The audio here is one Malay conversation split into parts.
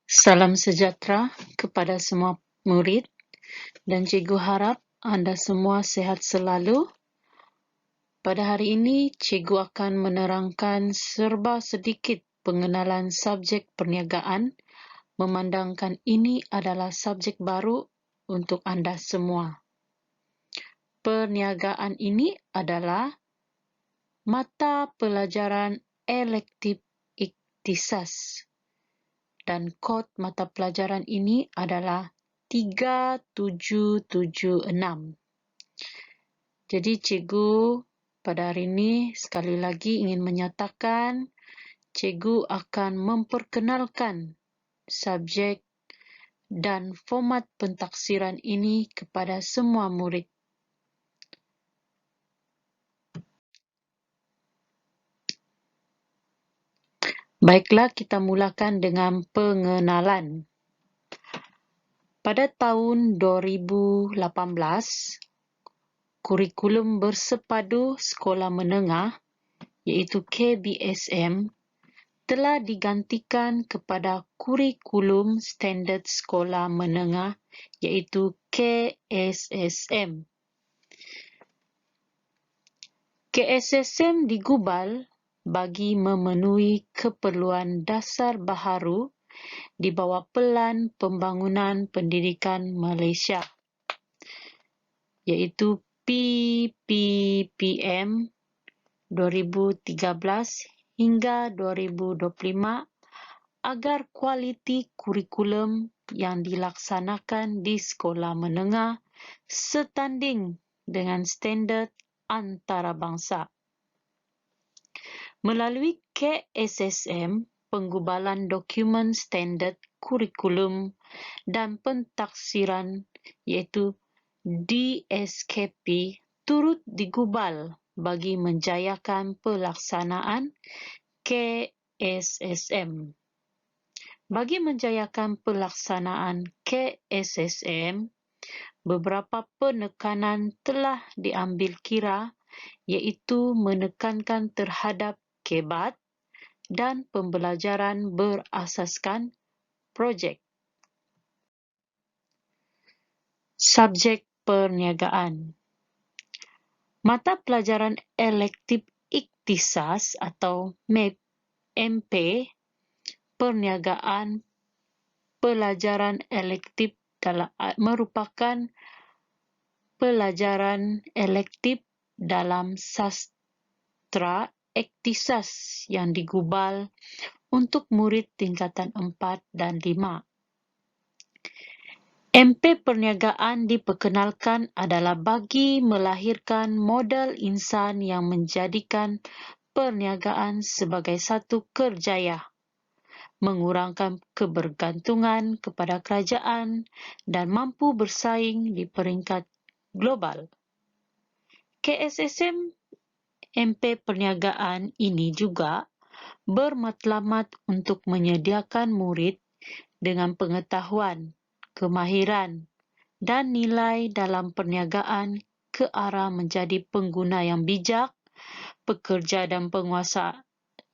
Salam sejahtera kepada semua murid dan cikgu harap anda semua sihat selalu. Pada hari ini, cikgu akan menerangkan serba sedikit pengenalan subjek perniagaan, memandangkan ini adalah subjek baru untuk anda semua. Perniagaan ini adalah mata pelajaran elektif Ikhtisas. Dan kod mata pelajaran ini adalah 3776. Jadi cikgu pada hari ini sekali lagi ingin menyatakan cikgu akan memperkenalkan subjek dan format pentaksiran ini kepada semua murid. Baiklah, kita mulakan dengan pengenalan. Pada tahun 2018, kurikulum bersepadu sekolah menengah iaitu KBSM telah digantikan kepada kurikulum standard sekolah menengah iaitu KSSM. KSSM digubal bagi memenuhi keperluan dasar baharu di bawah Pelan Pembangunan Pendidikan Malaysia iaitu PPPM 2013 hingga 2025 agar kualiti kurikulum yang dilaksanakan di sekolah menengah setanding dengan standard antarabangsa. Melalui KSSM, penggubalan dokumen standard kurikulum dan pentaksiran iaitu DSKP turut digubal bagi menjayakan pelaksanaan KSSM. Bagi menjayakan pelaksanaan KSSM, beberapa penekanan telah diambil kira iaitu menekankan terhadap kebat dan pembelajaran berasaskan projek. Subjek perniagaan. Mata pelajaran elektif Ikhtisas atau MP perniagaan pelajaran elektif merupakan pelajaran elektif dalam sastra Ikhtisas yang digubal untuk murid tingkatan 4 dan 5. MP perniagaan diperkenalkan adalah bagi melahirkan model insan yang menjadikan perniagaan sebagai satu kerjaya, mengurangkan kebergantungan kepada kerajaan dan mampu bersaing di peringkat global. KSSM MP perniagaan ini juga bermatlamat untuk menyediakan murid dengan pengetahuan, kemahiran dan nilai dalam perniagaan ke arah menjadi pengguna yang bijak, pekerja dan penguasa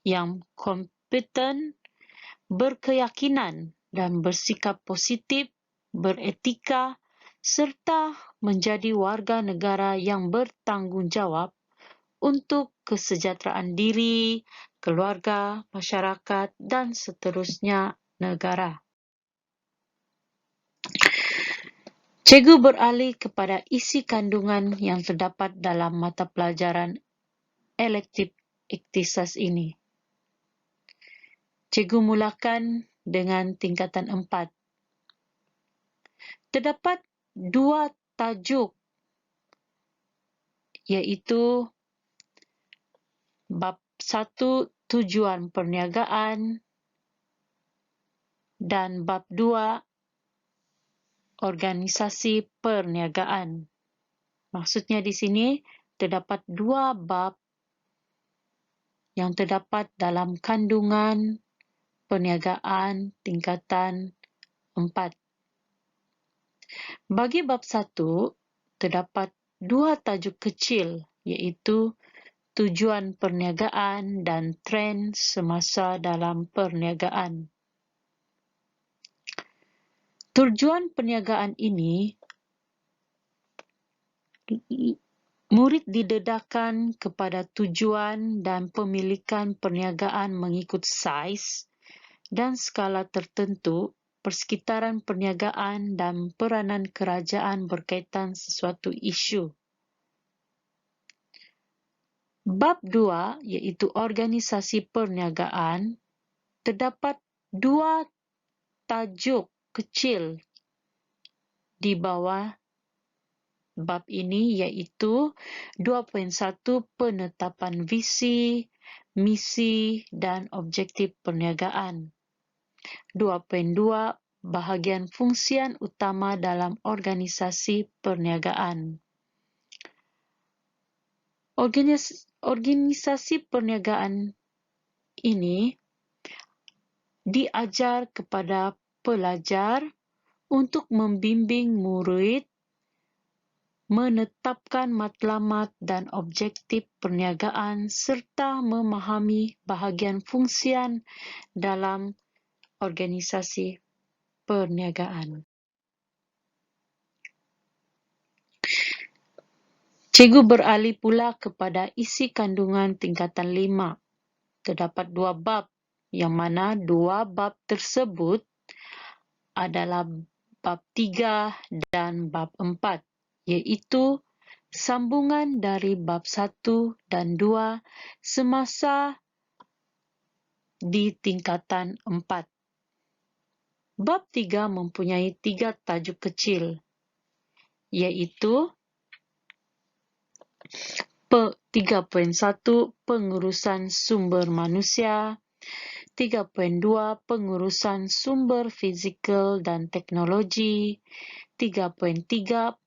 yang kompeten, berkeyakinan dan bersikap positif, beretika serta menjadi warga negara yang bertanggungjawab untuk kesejahteraan diri, keluarga, masyarakat dan seterusnya negara. Cikgu beralih kepada isi kandungan yang terdapat dalam mata pelajaran elektif Ikhtisas ini. Cikgu mulakan dengan tingkatan 4. Terdapat 2 tajuk iaitu bab 1 tujuan perniagaan dan bab 2 organisasi perniagaan. Maksudnya di sini terdapat 2 bab yang terdapat dalam kandungan perniagaan tingkatan 4. Bagi bab 1, terdapat 2 tajuk kecil iaitu tujuan perniagaan dan trend semasa dalam perniagaan. Tujuan perniagaan ini, murid didedahkan kepada tujuan dan pemilikan perniagaan mengikut saiz dan skala tertentu, persekitaran perniagaan dan peranan kerajaan berkaitan sesuatu isu. Bab 2 iaitu organisasi perniagaan, terdapat 2 tajuk kecil di bawah bab ini iaitu 2.1 penetapan visi, misi dan objektif perniagaan. 2.2 bahagian fungsian utama dalam organisasi perniagaan. Organisasi perniagaan ini diajar kepada pelajar untuk membimbing murid menetapkan matlamat dan objektif perniagaan serta memahami bahagian fungsian dalam organisasi perniagaan. Cikgu beralih pula kepada isi kandungan tingkatan 5. Terdapat 2 bab, yang mana 2 bab tersebut adalah bab 3 dan bab 4, iaitu sambungan dari bab 1 dan 2 semasa di tingkatan 4. Bab 3 mempunyai 3 tajuk kecil, iaitu 3.1 pengurusan sumber manusia, 3.2 pengurusan sumber fizikal dan teknologi, 3.3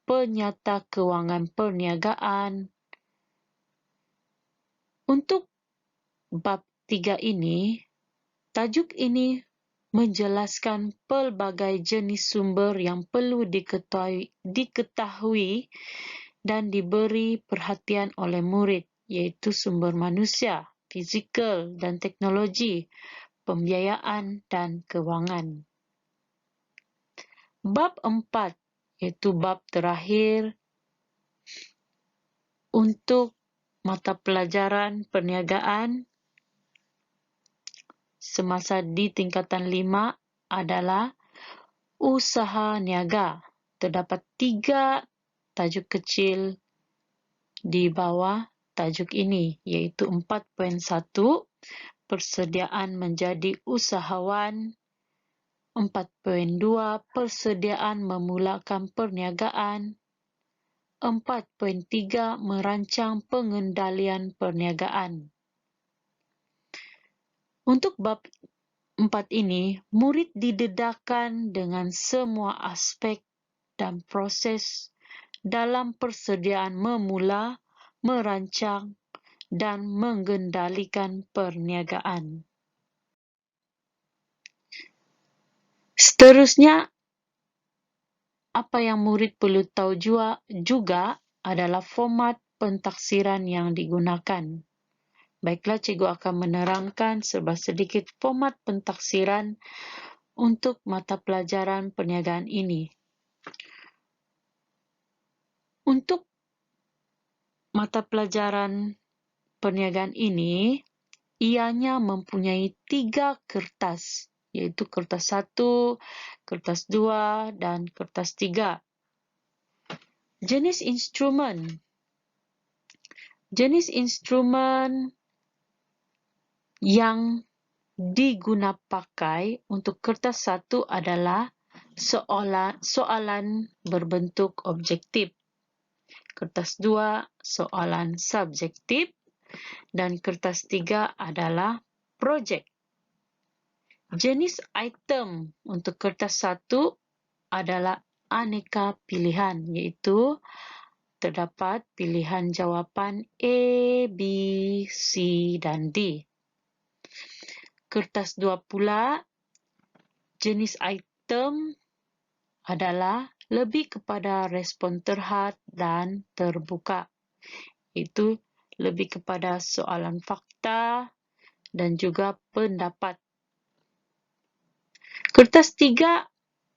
penyata kewangan perniagaan. Untuk bab 3 ini, tajuk ini menjelaskan pelbagai jenis sumber yang perlu diketahui dan diberi perhatian oleh murid, iaitu sumber manusia, fizikal dan teknologi, pembiayaan dan kewangan. Bab 4, iaitu bab terakhir untuk mata pelajaran perniagaan semasa di tingkatan 5 adalah usaha niaga. Terdapat 3 tajuk kecil di bawah tajuk ini, iaitu 4.1 persediaan menjadi usahawan, 4.2 persediaan memulakan perniagaan, 4.3 merancang pengendalian perniagaan. Untuk bab 4 ini, murid didedahkan dengan semua aspek dan proses dalam persediaan memula, merancang dan mengendalikan perniagaan. Seterusnya, apa yang murid perlu tahu juga adalah format pentaksiran yang digunakan. Baiklah, cikgu akan menerangkan sedikit format pentaksiran untuk mata pelajaran perniagaan ini. Untuk mata pelajaran perniagaan ini, ianya mempunyai 3 kertas, iaitu kertas 1, kertas 2 dan kertas 3. Jenis instrumen yang digunapakai untuk kertas 1 adalah soalan berbentuk objektif. Kertas 2 soalan subjektif dan kertas 3 adalah projek. Jenis item untuk kertas 1 adalah aneka pilihan, iaitu terdapat pilihan jawapan A, B, C dan D. Kertas 2 pula, jenis item adalah lebih kepada respon terhad dan terbuka, iaitu lebih kepada soalan fakta dan juga pendapat. Kertas 3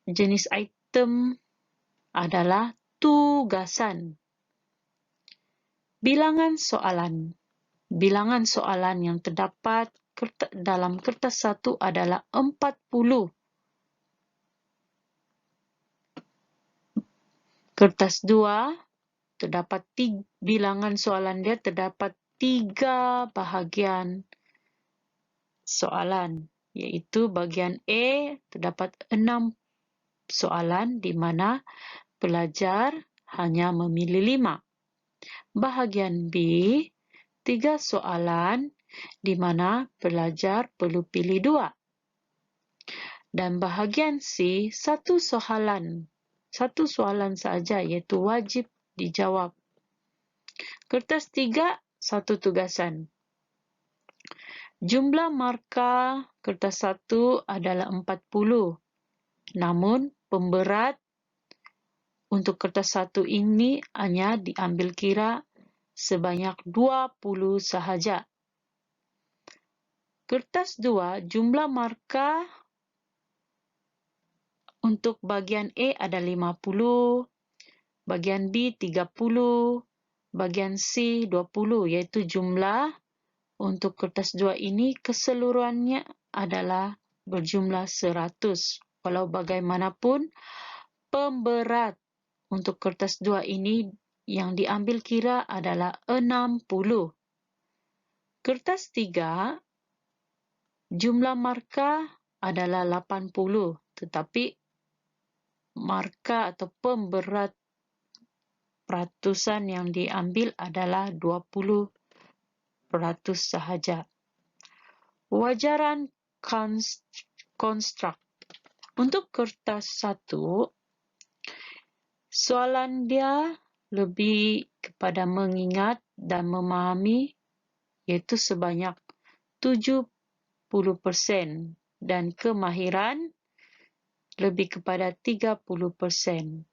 jenis item adalah tugasan. Bilangan soalan. Bilangan soalan yang terdapat dalam kertas 1 adalah 40. Kertas 2 terdapat bilangan soalan dia terdapat 3 bahagian soalan, iaitu bahagian A terdapat 6 soalan di mana pelajar hanya memilih 5. Bahagian B 3 soalan di mana pelajar perlu pilih 2. Dan bahagian C 1 soalan. 1 soalan sahaja iaitu wajib dijawab. Kertas 3, 1 tugasan. Jumlah markah kertas 1 adalah 40. Namun, pemberat untuk kertas 1 ini hanya diambil kira sebanyak 20 sahaja. Kertas 2, jumlah markah untuk bahagian A ada 50, bahagian B 30, bahagian C 20, iaitu jumlah untuk kertas 2 ini keseluruhannya adalah berjumlah 100. Walau bagaimanapun, pemberat untuk kertas 2 ini yang diambil kira adalah 60. Kertas 3, jumlah markah adalah 80, tetapi markah atau pemberat peratusan yang diambil adalah 20% sahaja. Wajaran konstruk. Untuk kertas 1, soalan dia lebih kepada mengingat dan memahami, iaitu sebanyak 70%, dan kemahiran lebih kepada 30%.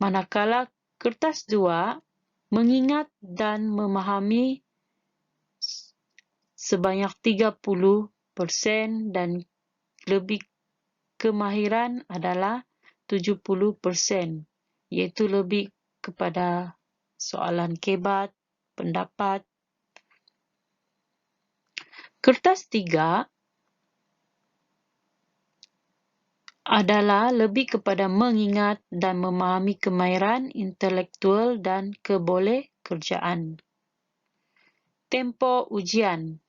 Manakala kertas 2 mengingat dan memahami sebanyak 30% dan lebih kemahiran adalah 70%, iaitu lebih kepada soalan kebat, pendapat. Kertas 3 adalah lebih kepada mengingat dan memahami kemahiran intelektual dan kebolehkerjaan. Tempoh ujian.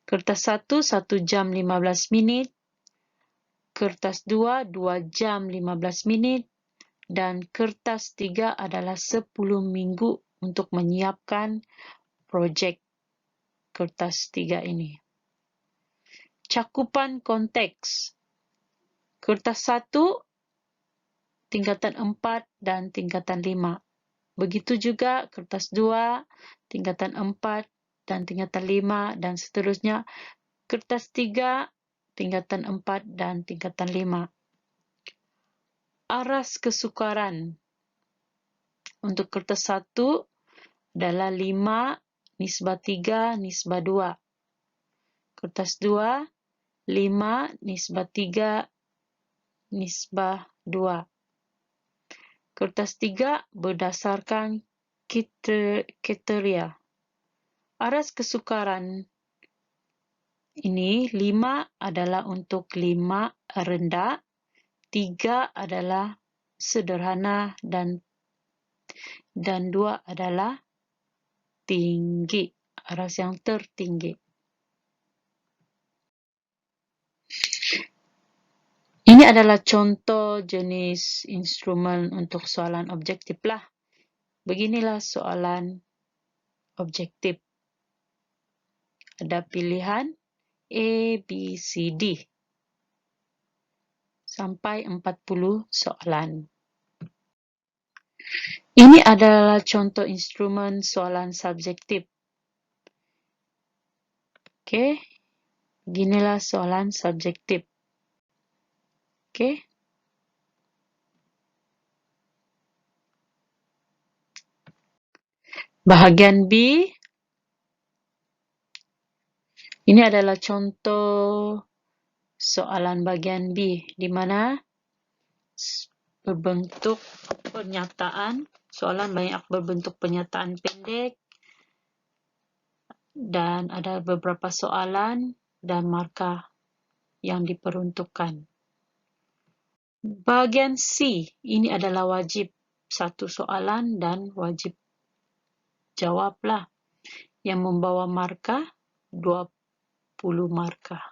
Kertas 1, 1 jam 15 minit. Kertas 2, 2 jam 15 minit. Dan kertas 3 adalah 10 minggu untuk menyiapkan projek kertas 3 ini. Cakupan konteks. Kertas 1, tingkatan 4 dan tingkatan 5. Begitu juga kertas 2, tingkatan 4 dan tingkatan 5 dan seterusnya. Kertas 3, tingkatan 4 dan tingkatan 5. Aras kesukaran. Untuk kertas 1 adalah 5:3:2. Kertas 2, 5:3:2. Kertas 3 berdasarkan kriteria. Aras kesukaran ini 5 adalah untuk 5 rendah, 3 adalah sederhana dan 2 adalah tinggi, aras yang tertinggi. Ini adalah contoh jenis instrumen untuk soalan objektif lah. Beginilah soalan objektif. Ada pilihan A, B, C, D. Sampai 40 soalan. Ini adalah contoh instrumen soalan subjektif. Okey. Beginilah soalan subjektif. Okey. Bahagian B. Ini adalah contoh soalan bagian B, di mana berbentuk pernyataan, soalan banyak berbentuk pernyataan pendek, dan ada beberapa soalan dan markah yang diperuntukkan. Bagian C, ini adalah wajib satu soalan dan wajib jawablah, yang membawa markah 20 markah.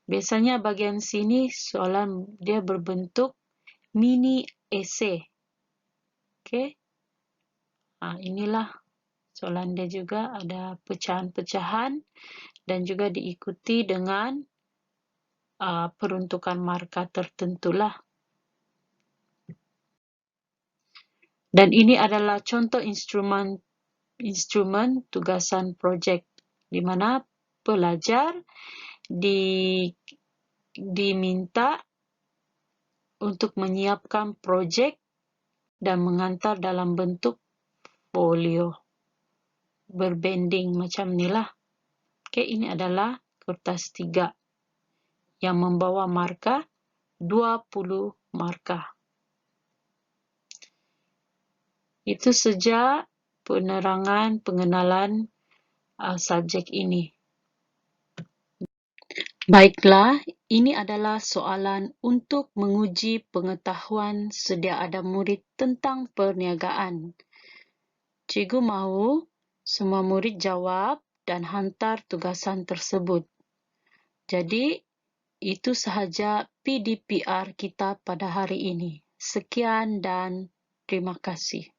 Biasanya bagian sini soalan dia berbentuk mini essay. Okey. Inilah soalan dia juga ada pecahan-pecahan dan juga diikuti dengan peruntukan markah tertentulah. Dan ini adalah contoh instrumen tugasan projek di mana pelajar diminta untuk menyiapkan projek dan mengantar dalam bentuk folio berbanding macam inilah. Okey, ini adalah kertas 3 yang membawa markah 20 markah. Itu saja penerangan pengenalan subjek ini. Baiklah, ini adalah soalan untuk menguji pengetahuan sedia ada murid tentang perniagaan. Cikgu mahu semua murid jawab dan hantar tugasan tersebut. Jadi, itu sahaja PDPR kita pada hari ini. Sekian dan terima kasih.